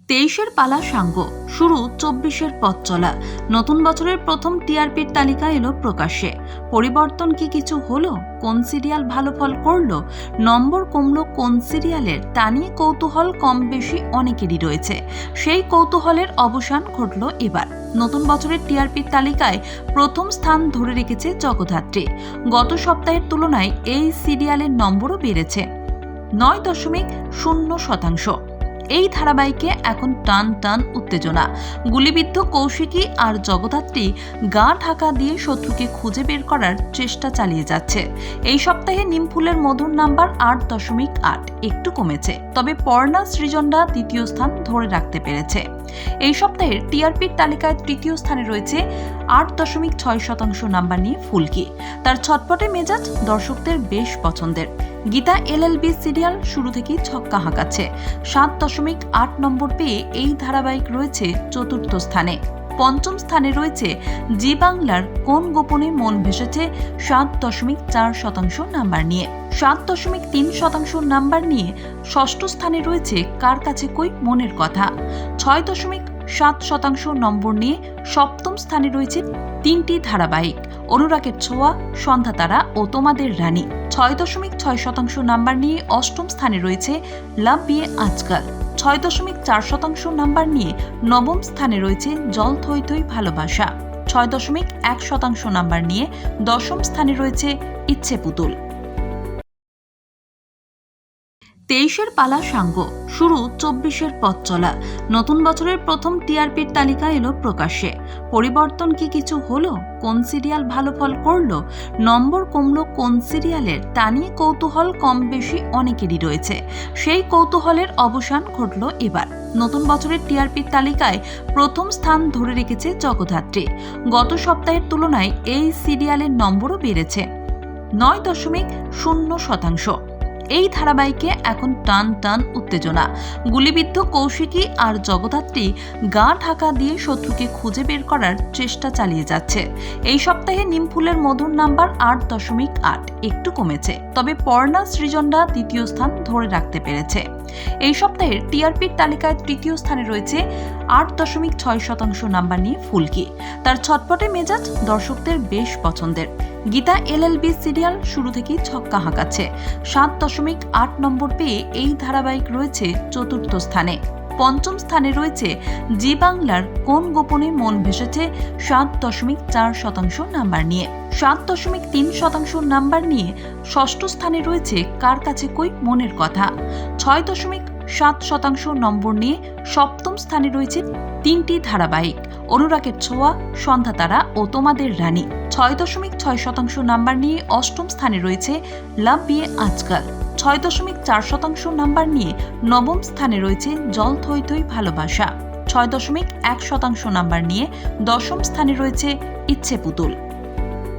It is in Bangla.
23-এর পালা সাঙ্গ, শুরু 24-এর পথ চলা। নতুন বছরের প্রথম টিআরপির তালিকা এলো প্রকাশ্যে। পরিবর্তন কি কিছু হলো? কোন সিরিয়াল ভালো ফল করলো? নম্বর কমলো কোন সিরিয়ালের? তা নিয়ে কৌতূহল কম বেশি অনেকেরই রয়েছে। সেই কৌতূহলের অবসান ঘটল এবার। নতুন বছরের টিআরপির তালিকায় প্রথম স্থান ধরে রেখেছে জগদ্ধাত্রী। গত সপ্তাহের তুলনায় এই সিরিয়ালের নম্বরও বেড়েছে 9.0%। এই ধারাবাহিকে এখন টান টান উত্তেজনা। গুলিবিদ্ধ কৌশিকী আর জগদ্ধাত্রী গা ঢাকা দিয়ে শত্রুকে খুঁজে বের করার চেষ্টা চালিয়ে যাচ্ছে। এই সপ্তাহে নিমফুলের মধুর নাম্বার 8.8, একটু কমেছে, তবে পর্ণা সৃজনরা তৃতীয় স্থান ধরে রাখতে পেরেছে। এই সপ্তাহের টিআরপির তালিকায় তৃতীয় স্থানে রয়েছে 8.6% নাম্বার নিয়ে ফুলকি। তার ছটপটে মেজাজ দর্শকদের বেশ পছন্দের। গীতা এলএলবি সিরিয়াল শুরু থেকেই ছক্কা হাঁকাচ্ছে। 7.8 নম্বর পেয়ে এই ধারাবাহিক রয়েছে চতুর্থ স্থানে। পঞ্চম স্থানে রয়েছে জি বাংলার কোন গোপনে মন ভেসেছে 7.4% নাম্বার নিয়ে। 7.3% নাম্বার নিয়ে ষষ্ঠ স্থানে রয়েছে কার কাছে কই মনের কথা। 6.7% নম্বর নিয়ে সপ্তম স্থানে রয়েছে তিনটি ধারাবাহিক, অনুরাগের ছোঁয়া, সন্ধ্যা তারা ও তোমাদের রানী। 6.6% নাম্বার নিয়ে অষ্টম স্থানে রয়েছে লাভ বিয়ে আজকাল। 6.4% নাম্বার নিয়ে নবম স্থানে রয়েছে জল থই থই ভালোবাসা। 6.1% নাম্বার নিয়ে দশম স্থানে রয়েছে ইচ্ছে পুতুল। 23-এর পালা সাঙ্গ, শুরু 24-এর পথ চলা। নতুন বছরের প্রথম টিআরপির তালিকা এলো প্রকাশ্যে। পরিবর্তন কি কিছু হলো? কোন সিরিয়াল ভালো ফল করলো? নম্বর কমলো কোন সিরিয়ালের? তা নিয়ে কৌতূহল কম বেশি অনেকেরই রয়েছে। সেই কৌতূহলের অবসান ঘটল এবার। নতুন বছরের টিআরপির তালিকায় প্রথম স্থান ধরে রেখেছে জগদ্ধাত্রী। গত সপ্তাহের তুলনায় এই সিরিয়ালের নম্বরও বেড়েছে 9.0%। এই ধারাবাহিকে এখন টান টান উত্তেজনা। গুলিবিদ্ধ কৌশিকী আর জগদ্ধাত্রী গা ঢাকা দিয়ে শত্রুকে খুঁজে বের করার চেষ্টা চালিয়ে যাচ্ছে। এই সপ্তাহে নিমফুলের মধুর নাম্বার 8.8, একটু কমেছে, তবে পর্ণা সৃজনরা তৃতীয় স্থান ধরে রাখতে পেরেছে। এই সপ্তাহের টিআরপির তালিকায় তৃতীয় স্থানে রয়েছে 8.6% নাম্বার নিয়ে ফুলকি। তার ছটপটে মেজাজ দর্শকদের বেশ পছন্দের। গীতা এলএলবি সিরিয়াল শুরু থেকেই ছক্কা হাঁকাচ্ছে। 7.8 নম্বর পেয়ে এই ধারাবাহিক রয়েছে চতুর্থ স্থানে। পঞ্চম স্থানে রয়েছে জি বাংলার কোন গোপনে মন ভেসেছে 7.4% নাম্বার নিয়ে। 7.3% নাম্বার নিয়ে ষষ্ঠ স্থানে রয়েছে কার কাছে কই মনের কথা। 6.7% নম্বর নিয়ে সপ্তম স্থানে রয়েছে তিনটি ধারাবাহিক, অনুরাগের ছোঁয়া, সন্ধ্যা তারা ও তোমাদের রানী। 6.6% নাম্বার নিয়ে অষ্টম স্থানে রয়েছে লাভ বিয়ে আজকাল। 6.4% নাম্বার নিয়ে নবম স্থানে রয়েছে জল থই থই ভালোবাসা। 6.1% নাম্বার নিয়ে দশম স্থানে রয়েছে ইচ্ছে পুতুল।